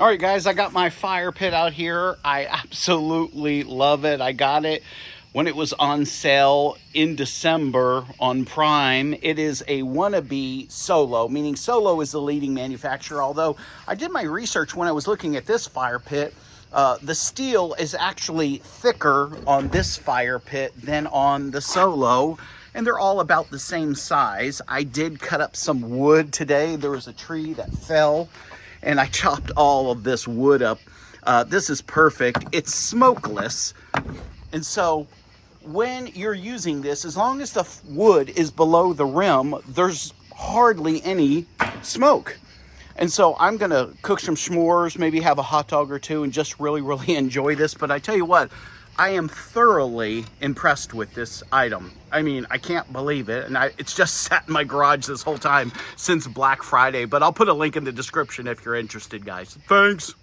All right, guys, I got my fire pit out here. I absolutely love it. I got it when it was on sale in December on Prime. It is a wannabe Solo, meaning Solo is the leading manufacturer, although I did my research when I was looking at this fire pit. The steel is actually thicker on this fire pit than on the Solo, and they're all about the same size. I did cut up some wood today. There was a tree that fell, and I chopped all of this wood up. This is perfect. It's smokeless, and so when you're using this, as long as the wood is below the rim, there's hardly any smoke. And so I'm gonna cook some s'mores, maybe have a hot dog or two, and just really enjoy this. But I tell you what, I am thoroughly impressed with this item. I mean, I can't believe it. And it's just sat in my garage this whole time since Black Friday. But I'll put a link in the description if you're interested, guys. Thanks.